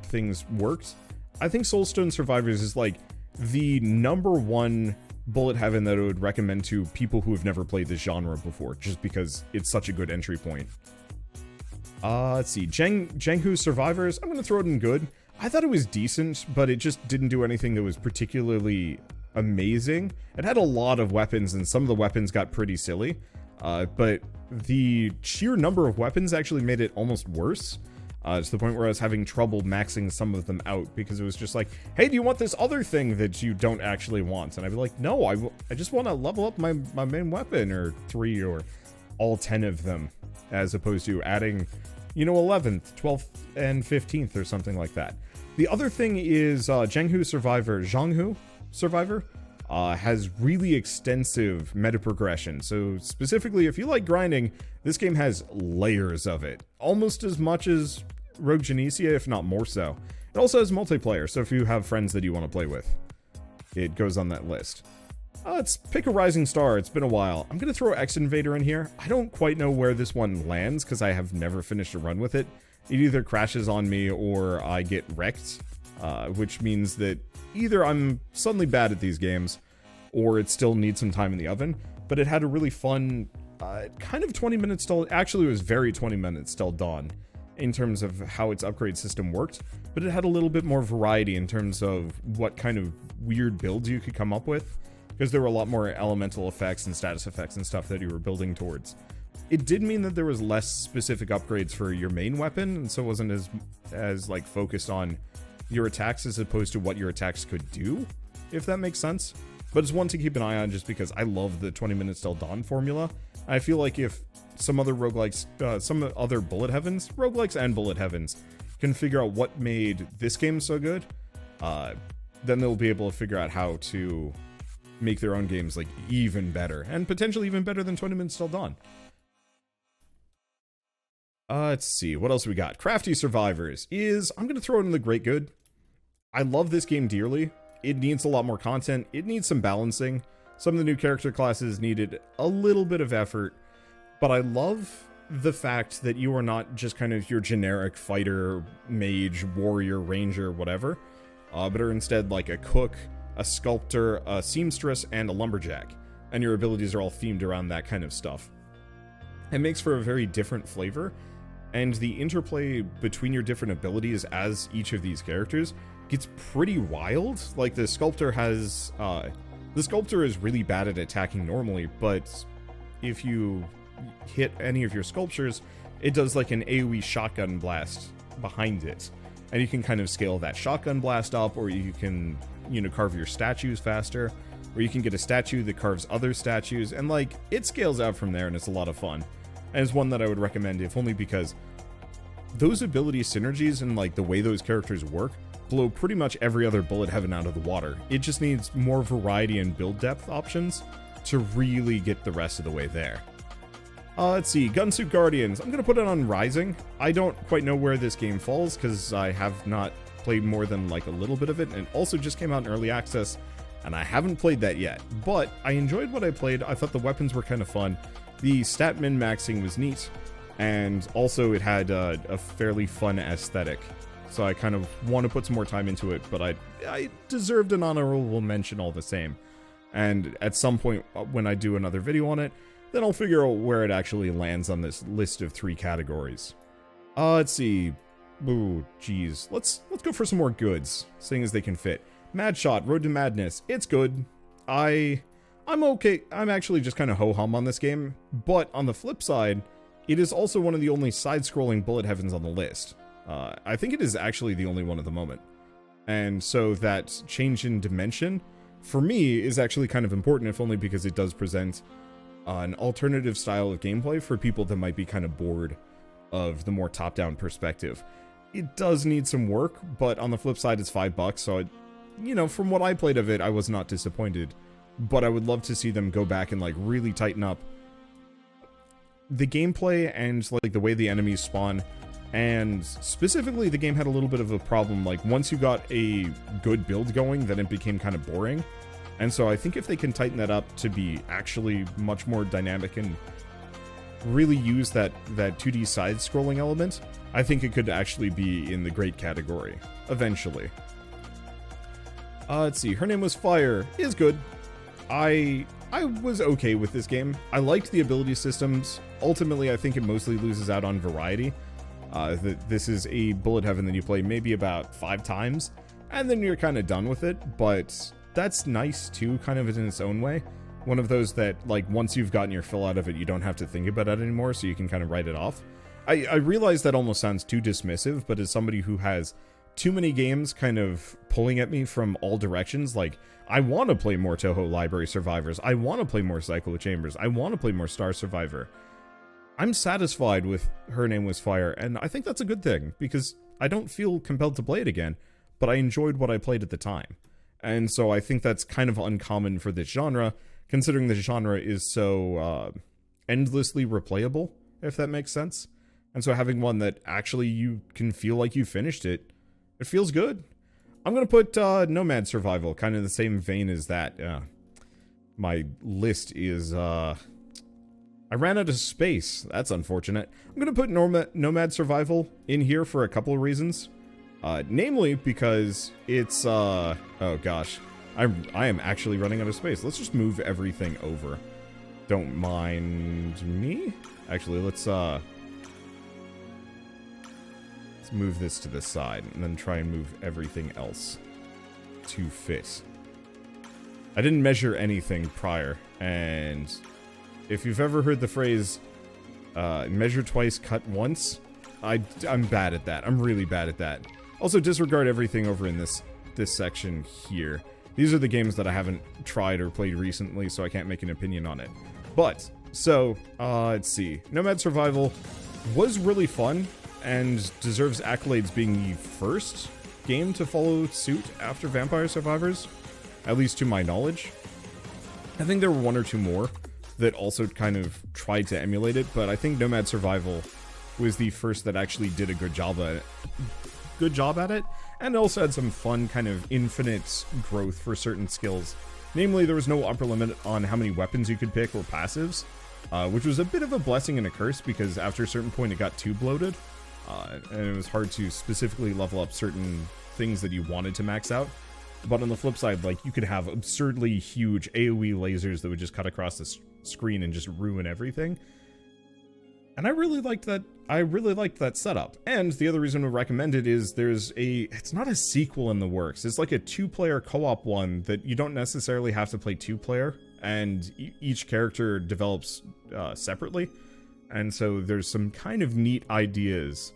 things worked, I think Soulstone Survivors is like the #1 bullet heaven that I would recommend to people who have never played this genre before, just because it's such a good entry point. Let's see, Jenghu Survivors, I'm gonna throw it in good. I thought it was decent, but it just didn't do anything that was particularly amazing. It had a lot of weapons, and some of the weapons got pretty silly, but the sheer number of weapons actually made it almost worse. To the point where I was having trouble maxing some of them out, because it was just like, hey, do you want this other thing that you don't actually want? And I'd be like, no, I just want to level up my main weapon, or 3, or all 10 of them, as opposed to adding, 11th, 12th, and 15th, or something like that. The other thing is Jenghu Survivor has really extensive meta progression. So specifically, if you like grinding, this game has layers of it, almost as much as Rogue Genesia, if not more so. It also has multiplayer, so if you have friends that you want to play with, it goes on that list. Let's pick a rising star. It's been a while. I'm going to throw X Invader in here. I don't quite know where this one lands, because I have never finished a run with it. It either crashes on me or I get wrecked, which means that either I'm suddenly bad at these games, or it still needs some time in the oven. But it had a really fun, kind of 20 minutes till, actually it was very 20 minutes till dawn, in terms of how its upgrade system worked, but it had a little bit more variety in terms of what kind of weird builds you could come up with, because there were a lot more elemental effects and status effects and stuff that you were building towards. It did mean that there was less specific upgrades for your main weapon, and so it wasn't as like focused on your attacks as opposed to what your attacks could do, if that makes sense. But it's one to keep an eye on, just because I love the 20 minutes till dawn formula. I feel like if some other roguelikes, some other bullet heavens, roguelikes and bullet heavens, can figure out what made this game so good, then they'll be able to figure out how to make their own games like even better, and potentially even better than 20 minutes till dawn. Let's see, what else we got? Crafty Survivors is, I'm gonna throw it in the great good. I love this game dearly. It needs a lot more content. It needs some balancing. Some of the new character classes needed a little bit of effort, but I love the fact that you are not just kind of your generic fighter, mage, warrior, ranger, whatever, but are instead like a cook, a sculptor, a seamstress, and a lumberjack, and your abilities are all themed around that kind of stuff. It makes for a very different flavor, and the interplay between your different abilities as each of these characters gets pretty wild. Like the sculptor has, the sculptor is really bad at attacking normally, but if you hit any of your sculptures, it does like an AoE shotgun blast behind it, and you can kind of scale that shotgun blast up, or you can, carve your statues faster, or you can get a statue that carves other statues, and like it scales out from there, and it's a lot of fun. And it's one that I would recommend, if only because those ability synergies and like the way those characters work blow pretty much every other bullet heaven out of the water. It just needs more variety and build depth options to really get the rest of the way there. Let's see, Gunsuit Guardians. I'm gonna put it on Rising. I don't quite know where this game falls, because I have not played more than like a little bit of it, and it also just came out in early access, and I haven't played that yet. But I enjoyed what I played. I thought the weapons were kind of fun. The stat min-maxing was neat. and also it had a fairly fun aesthetic. So I kind of want to put some more time into it, but I deserved an honorable mention all the same. And at some point when I do another video on it, then I'll figure out where it actually lands on this list of 3 categories. Let's see. Ooh, geez. Let's go for some more goods, seeing as they can fit. Mad Shot, Road to Madness. It's good. I'm okay. I'm actually just kind of ho-hum on this game, but on the flip side, it is also one of the only side-scrolling bullet heavens on the list. I think it is actually the only one at the moment. And so that change in dimension, for me, is actually kind of important, if only because it does present an alternative style of gameplay for people that might be kind of bored of the more top-down perspective. It does need some work, but on the flip side, it's $5, so you know, from what I played of it, I was not disappointed. But I would love to see them go back and, like, really tighten up the gameplay and, like, the way the enemies spawn. And specifically, the game had a little bit of a problem. Like, once you got a good build going, then it became kind of boring. And so I think if they can tighten that up to be actually much more dynamic and really use that 2D side-scrolling element, I think it could actually be in the great category, eventually. Let's see, Her Name Was Fire is good. I was okay with this game. I liked the ability systems. Ultimately, I think it mostly loses out on variety. This is a bullet heaven that you play maybe about 5 times, and then you're kind of done with it, but that's nice too, kind of in its own way. One of those that, like, once you've gotten your fill out of it, you don't have to think about it anymore, so you can kind of write it off. I realize that almost sounds too dismissive, but as somebody who has too many games kind of pulling at me from all directions, like, I want to play more Toho Library Survivors, I want to play more Cycle Chambers, I want to play more Star Survivor. I'm satisfied with Her Name Was Fire, and I think that's a good thing, because I don't feel compelled to play it again, but I enjoyed what I played at the time. And so I think that's kind of uncommon for this genre, considering the genre is so endlessly replayable, if that makes sense. And so having one that actually you can feel like you finished it, it feels good. I'm going to put Nomad Survival, kind of the same vein as that. My list is... I ran out of space. That's unfortunate. I'm going to put Nomad Survival in here for a couple of reasons. Namely, because it's... oh gosh. I am actually running out of space. Let's just move everything over. Don't mind me? Actually, let's move this to the side, and then try and move everything else to fit. I didn't measure anything prior, and if you've ever heard the phrase, measure twice, cut once, I'm bad at that. I'm really bad at that. Also, disregard everything over in this section here. These are the games that I haven't tried or played recently, so I can't make an opinion on it. But, so, let's see. Nomad Survival was really fun, and deserves accolades being the first game to follow suit after Vampire Survivors, at least to my knowledge. I think there were 1 or 2 more that also kind of tried to emulate it, but I think Nomad Survival was the first that actually did a good job at it, and also had some fun kind of infinite growth for certain skills. Namely, there was no upper limit on how many weapons you could pick or passives, which was a bit of a blessing and a curse, because after a certain point it got too bloated. And it was hard to specifically level up certain things that you wanted to max out. But on the flip side, like, you could have absurdly huge AoE lasers that would just cut across the screen and just ruin everything. And I really liked that. I really liked that setup. And the other reason we recommend it is it's not a sequel in the works. It's like a 2-player co-op one that you don't necessarily have to play 2-player, and each character develops separately. And so there's some kind of neat ideas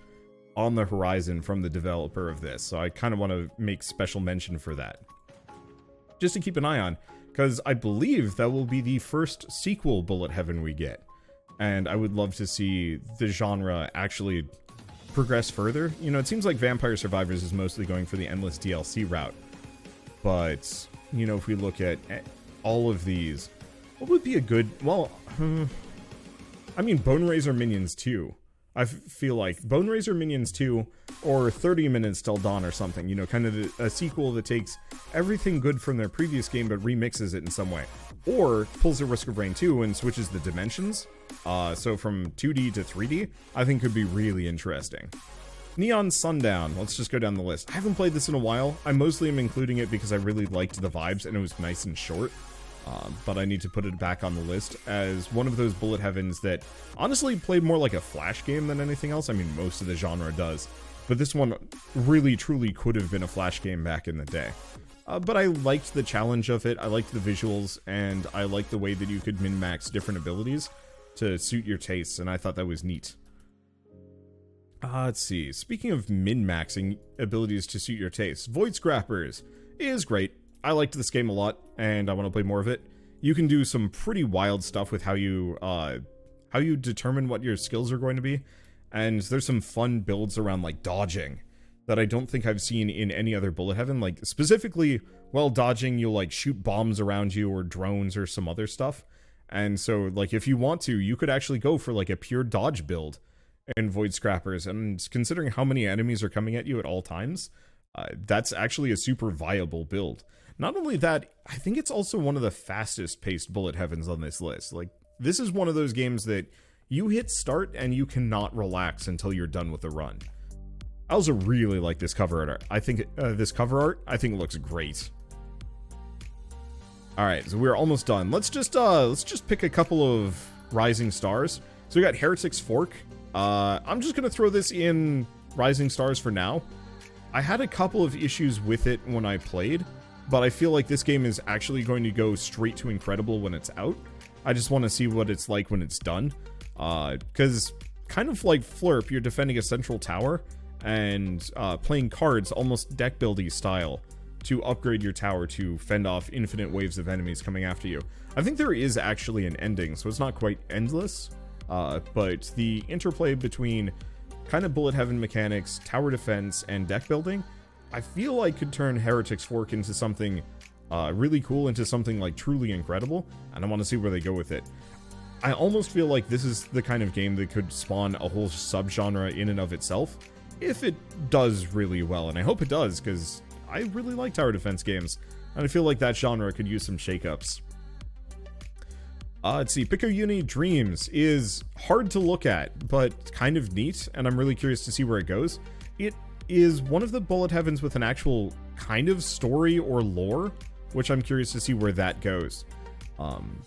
on the horizon from the developer of this, so I kind of want to make special mention for that. Just to keep an eye on, because I believe that will be the first sequel Bullet Heaven we get, and I would love to see the genre actually progress further. You know, it seems like Vampire Survivors is mostly going for the endless DLC route, but, you know, if we look at all of these, what would be a good, well, I mean, Bone Razor Minions 2. I feel like Bone Razor Minions 2 or 30 Minutes Till Dawn or something, you know, kind of a sequel that takes everything good from their previous game but remixes it in some way. Or pulls a Risk of Rain 2 and switches the dimensions. So from 2D to 3D, I think could be really interesting. Neon Sundown, let's just go down the list. I haven't played this in a while. I mostly am including it because I really liked the vibes and it was nice and short. But I need to put it back on the list as one of those bullet heavens that honestly played more like a Flash game than anything else. I mean, most of the genre does. But this one really, truly could have been a Flash game back in the day. But I liked the challenge of it, I liked the visuals, and I liked the way that you could min-max different abilities to suit your tastes, and I thought that was neat. Let's see, speaking of min-maxing abilities to suit your tastes, Void Scrappers is great. I liked this game a lot, and I want to play more of it. You can do some pretty wild stuff with how you determine what your skills are going to be, and there's some fun builds around, like, dodging that I don't think I've seen in any other bullet heaven. Like, specifically, while dodging, you'll, like, shoot bombs around you, or drones, or some other stuff. And so, like, if you want to, you could actually go for, like, a pure dodge build in Void Scrappers, and considering how many enemies are coming at you at all times, that's actually a super viable build. Not only that, I think it's also one of the fastest paced bullet heavens on this list. Like, this is one of those games that you hit start and you cannot relax until you're done with the run. I also really like this cover art. I think I think it looks great. All right, so we're almost done. Let's just pick a couple of rising stars. So we got Heretic's Fork. I'm just gonna throw this in rising stars for now. I had a couple of issues with it when I played, but I feel like this game is actually going to go straight to incredible when it's out. I just want to see what it's like when it's done. Because kind of like Flurp, you're defending a central tower and playing cards almost deck building style to upgrade your tower to fend off infinite waves of enemies coming after you. I think there is actually an ending, so it's not quite endless, but the interplay between kind of bullet heaven mechanics, tower defense, and deck building, I feel like could turn Heretic's Fork into something really cool, into something like truly incredible, and I want to see where they go with it. I almost feel like this is the kind of game that could spawn a whole subgenre in and of itself, if it does really well, and I hope it does, because I really like tower defense games, and I feel like that genre could use some shakeups. Let's see, Picayune Dreams is hard to look at, but kind of neat, and I'm really curious to see where it goes. It is one of the bullet heavens with an actual kind of story or lore, which I'm curious to see where that goes.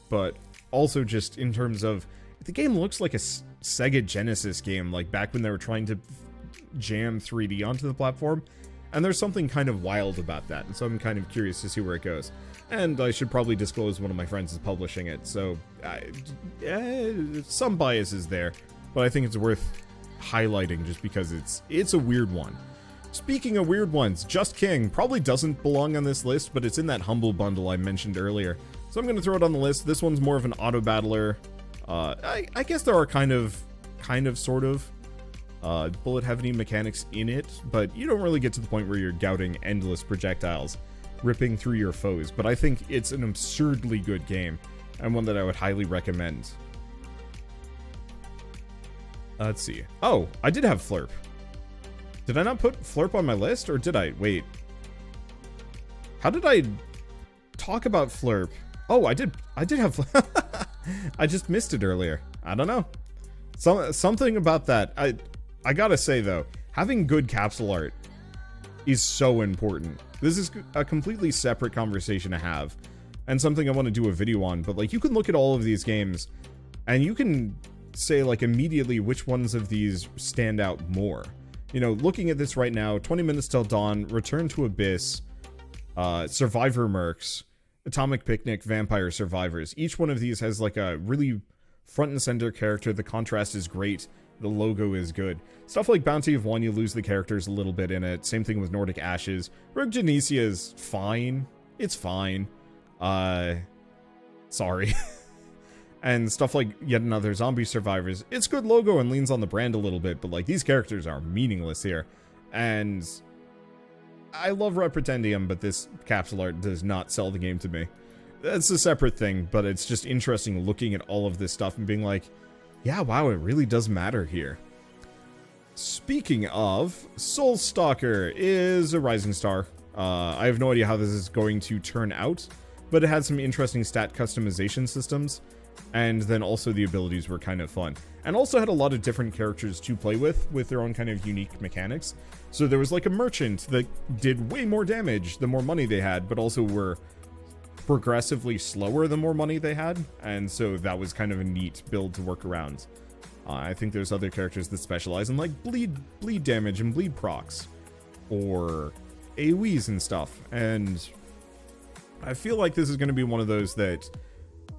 But also just in terms of, the game looks like a Sega Genesis game, like back when they were trying to jam 3D onto the platform, and there's something kind of wild about that, and so I'm kind of curious to see where it goes. And I should probably disclose one of my friends is publishing it, so some bias is there, but I think it's worth highlighting just because it's a weird one. Speaking of weird ones, Just King probably doesn't belong on this list, but it's in that Humble bundle I mentioned earlier, so I'm going to throw it on the list. This one's more of an auto battler. I guess there are kind of sort of bullet heavy mechanics in it, but you don't really get to the point where you're gouting endless projectiles ripping through your foes. But I think it's an absurdly good game, and one that I would highly recommend. Let's see. Oh, I did have Flurp. Did I not put Flurp on my list, or did I? Wait. How did I talk about Flurp? Oh, I did have Flurp. I just missed it earlier. I don't know. Something about that. I gotta say, though, having good capsule art is so important. This is a completely separate conversation to have, and something I want to do a video on, but, like, you can look at all of these games, and you can say, like, immediately which ones of these stand out more. You know, looking at this right now, 20 Minutes Till Dawn, Return to Abyss, Survivor Mercs, Atomic Picnic, Vampire Survivors. Each one of these has, like, a really front and center character. The contrast is great. The logo is good. Stuff like Bounty of One, you lose the characters a little bit in it. Same thing with Nordic Ashes. Rogue Genesia is fine. It's fine. Sorry. And stuff like Yet Another Zombie Survivors. It's good logo and leans on the brand a little bit, but, like, these characters are meaningless here. And I love Red Pretendium, but this capsule art does not sell the game to me. That's a separate thing, but it's just interesting looking at all of this stuff and being like, yeah, wow, it really does matter here. Speaking of, Soulstalker is a rising star. I have no idea how this is going to turn out, but it had some interesting stat customization systems. And then also the abilities were kind of fun. And also had a lot of different characters to play with their own kind of unique mechanics. So there was like a merchant that did way more damage the more money they had, but also were progressively slower the more money they had. And so that was kind of a neat build to work around. I think there's other characters that specialize in like bleed damage and bleed procs. Or AoEs and stuff. And I feel like this is going to be one of those that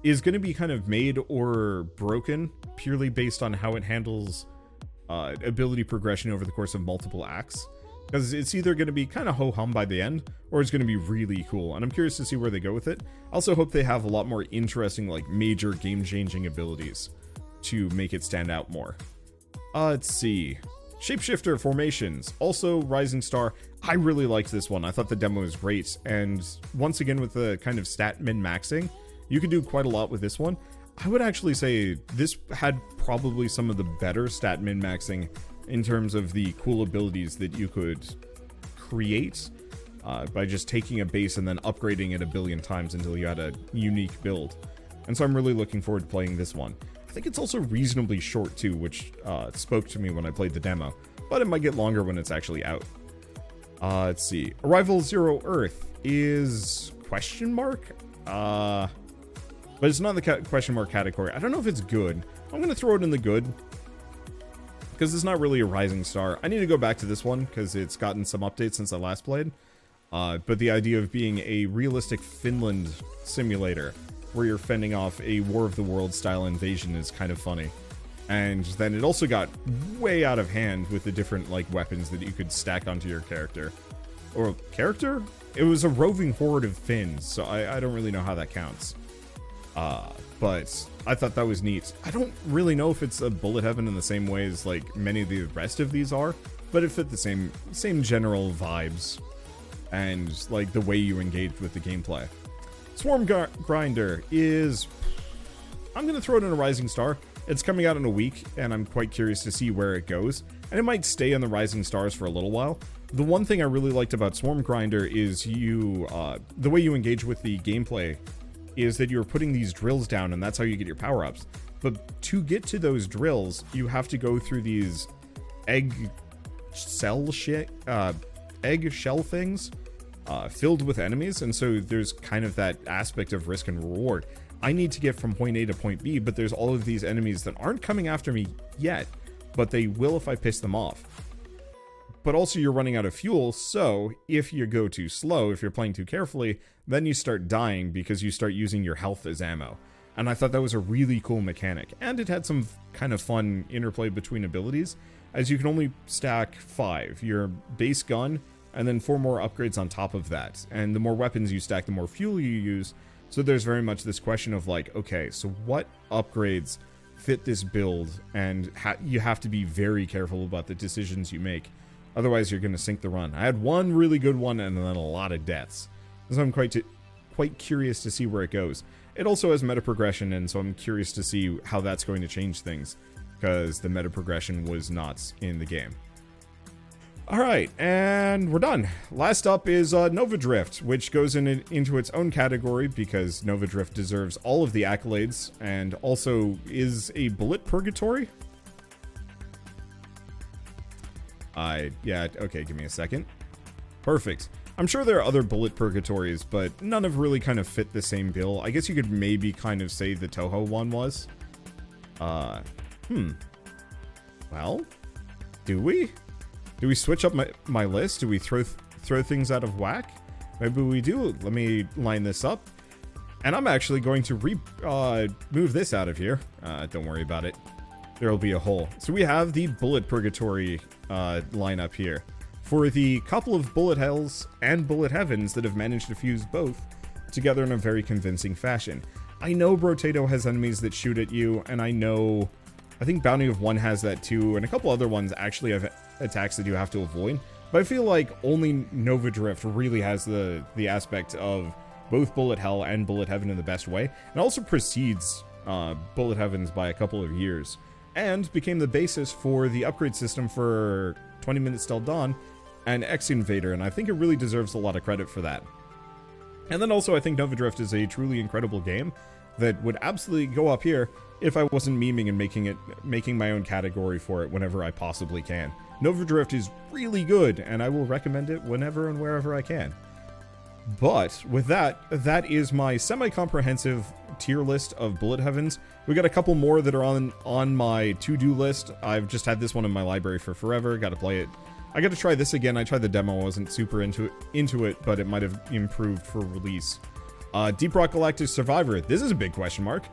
is going to be kind of made or broken purely based on how it handles ability progression over the course of multiple acts. Because it's either going to be kind of ho-hum by the end, or it's going to be really cool. And I'm curious to see where they go with it. I also hope they have a lot more interesting, like, major game-changing abilities to make it stand out more. Let's see. Shapeshifter formations. Also, Rising Star. I really liked this one. I thought the demo was great. And once again, with the kind of stat min-maxing, you can do quite a lot with this one. I would actually say this had probably some of the better stat min-maxing in terms of the cool abilities that you could create by just taking a base and then upgrading it a billion times until you had a unique build. And so I'm really looking forward to playing this one. I think it's also reasonably short too, which spoke to me when I played the demo, but it might get longer when it's actually out. Let's see. Arrival Zero Earth is question mark? But it's not in the question mark category. I don't know if it's good. I'm going to throw it in the good, because it's not really a Rising Star. I need to go back to this one, because it's gotten some updates since I last played. But the idea of being a realistic Finland simulator, where you're fending off a War of the Worlds style invasion, is kind of funny. And then it also got way out of hand with the different, like, weapons that you could stack onto your character. Or character? It was a roving horde of Finns, so I don't really know how that counts. But I thought that was neat. I don't really know if it's a bullet heaven in the same way as like many of the rest of these are, but it fit the same general vibes and like the way you engaged with the gameplay. Swarm Grinder is, I'm going to throw it in a Rising Star. It's coming out in a week, and I'm quite curious to see where it goes. And it might stay in the Rising Stars for a little while. The one thing I really liked about Swarm Grinder is the way you engage with the gameplay is that you're putting these drills down, and that's how you get your power-ups. But to get to those drills, you have to go through these eggshell things filled with enemies, and so there's kind of that aspect of risk and reward. I need to get from point A to point B, but there's all of these enemies that aren't coming after me yet, but they will if I piss them off. But also you're running out of fuel, so if you go too slow, if you're playing too carefully, then you start dying because you start using your health as ammo. And I thought that was a really cool mechanic, and it had some kind of fun interplay between abilities, as you can only stack 5, your base gun, and then 4 more upgrades on top of that. And the more weapons you stack, the more fuel you use, so there's very much this question of like, okay, so what upgrades fit this build, and you have to be very careful about the decisions you make. Otherwise, you're going to sink the run. I had one really good one and then a lot of deaths. So I'm quite curious to see where it goes. It also has meta progression, and so I'm curious to see how that's going to change things, because the meta progression was not in the game. Alright, and we're done. Last up is Nova Drift, which goes into its own category because Nova Drift deserves all of the accolades, and also is a bullet purgatory. Yeah, okay, give me a second. Perfect. I'm sure there are other bullet purgatories, but none have really kind of fit the same bill. I guess you could maybe kind of say the Toho one was. Well, do we? Do we switch up my list? Do we throw things out of whack? Maybe we do. Let me line this up. And I'm actually going to move this out of here. Don't worry about it. There'll be a hole. So we have the bullet purgatory lineup here. For the couple of bullet hells and bullet heavens that have managed to fuse both together in a very convincing fashion. I know Brotato has enemies that shoot at you, and I think Bounty of One has that too, and a couple other ones actually have attacks that you have to avoid. But I feel like only Nova Drift really has the aspect of both Bullet Hell and Bullet Heaven in the best way, and also precedes Bullet Heavens by a couple of years, and became the basis for the upgrade system for 20 Minutes Till Dawn and X Invader, and I think it really deserves a lot of credit for that. And then also I think Nova Drift is a truly incredible game. that would absolutely go up here if I wasn't memeing and making my own category for it whenever I possibly can. Nova Drift is really good, and I will recommend it whenever and wherever I can. But with that, that is my semi-comprehensive tier list of bullet heavens. We got a couple more that are on my to-do list. I've just had this one in my library for forever. Got to play it. I got to try this again. I tried the demo. I wasn't super into it, but it might have improved for release. Deep Rock Galactic Survivor. This is a big question mark.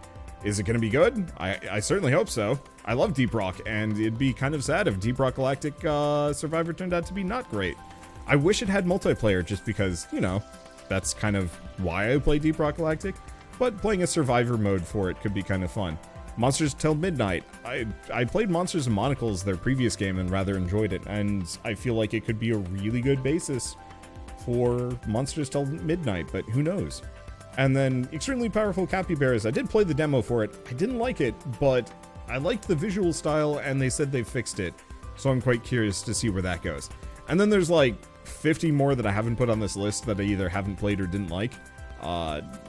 Is it going to be good? I certainly hope so. I love Deep Rock, and it'd be kind of sad if Deep Rock Galactic Survivor turned out to be not great. I wish it had multiplayer just because, you know, that's kind of why I play Deep Rock Galactic, but playing a survivor mode for it could be kind of fun. Monsters Till Midnight. I played Monsters and Monocles, their previous game, and rather enjoyed it, and I feel like it could be a really good basis for Monsters Till Midnight, but who knows. And then Extremely Powerful Capybaras. I did play the demo for it. I didn't like it, but I liked the visual style, and they said they fixed it, so I'm quite curious to see where that goes. And then there's like 50 more that I haven't put on this list that I either haven't played or didn't like.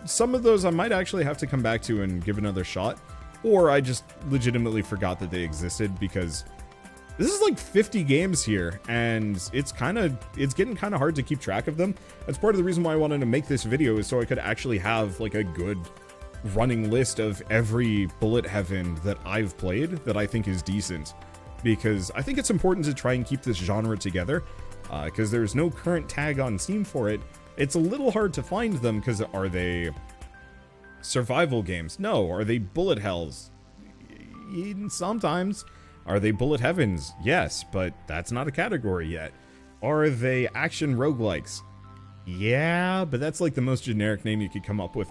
Some of those I might actually have to come back to and give another shot, or I just legitimately forgot that they existed, because this is like 50 games here, and it's getting kind of hard to keep track of them. That's part of the reason why I wanted to make this video, is so I could actually have like a good running list of every bullet heaven that I've played that I think is decent, because I think it's important to try and keep this genre together, because there's no current tag on Steam for it. It's a little hard to find them, because are they survival games? No. Are they bullet hells? Sometimes. Are they bullet heavens? Yes, but that's not a category yet. Are they action roguelikes? Yeah, but that's like the most generic name you could come up with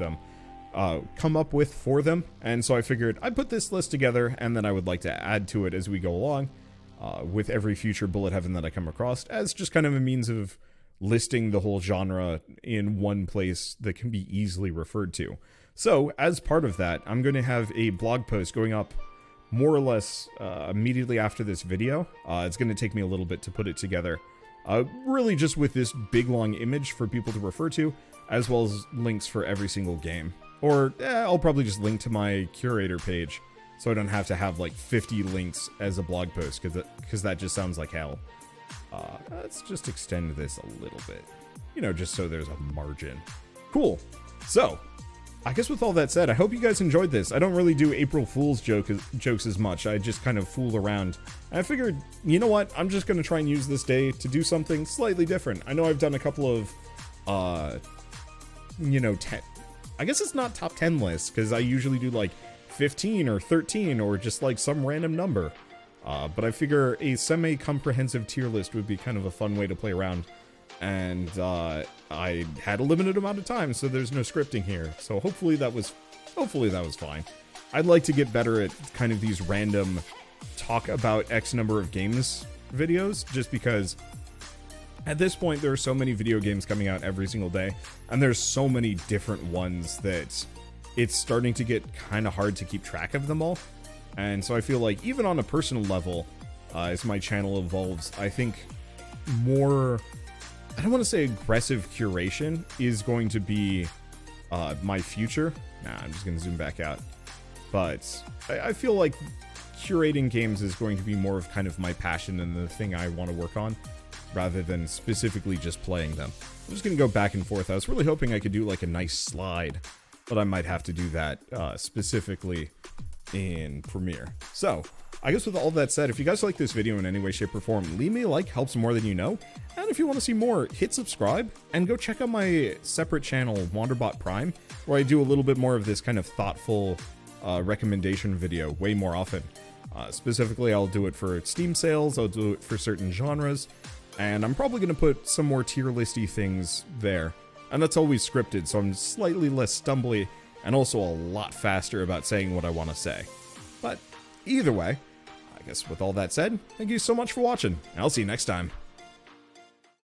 for them. And so I figured I'd put this list together, and then I would like to add to it as we go along, with every future bullet heaven that I come across, as just kind of a means of listing the whole genre in one place that can be easily referred to. So as part of that, I'm going to have a blog post going up more or less immediately after this video. It's going to take me a little bit to put it together, really just with this big long image for people to refer to, as well as links for every single game. Or I'll probably just link to my curator page, so I don't have to have like 50 links as a blog post, because that just sounds like hell. Let's just extend this a little bit, you know, just so there's a margin. Cool. So I guess with all that said, I hope you guys enjoyed this. I don't really do April Fool's jokes as much. I just kind of fool around. And I figured, you know what? I'm just going to try and use this day to do something slightly different. I know I've done a couple of, you know, I guess it's not top 10 lists, because I usually do like 15 or 13 or just like some random number. But I figure a semi-comprehensive tier list would be kind of a fun way to play around. And I had a limited amount of time, so there's no scripting here. So hopefully that was fine. I'd like to get better at kind of these random talk about X number of games videos, just because at this point there are so many video games coming out every single day, and there's so many different ones that it's starting to get kind of hard to keep track of them all. And so I feel like even on a personal level, as my channel evolves, I think more, I don't want to say aggressive curation is going to be my future. Nah, I'm just going to zoom back out. But I feel like curating games is going to be more of kind of my passion and the thing I want to work on, rather than specifically just playing them. I'm just going to go back and forth. I was really hoping I could do like a nice slide, but I might have to do that specifically in Premiere. So I guess with all that said, if you guys like this video in any way, shape, or form, leave me a like, helps more than you know. And if you want to see more, hit subscribe, and go check out my separate channel, Wanderbot Prime, where I do a little bit more of this kind of thoughtful recommendation video way more often. Specifically, I'll do it for Steam sales, I'll do it for certain genres, and I'm probably going to put some more tier listy things there. And that's always scripted, so I'm slightly less stumbly, and also a lot faster about saying what I want to say. But either way, I guess with all that said, thank you so much for watching. I'll see you next time.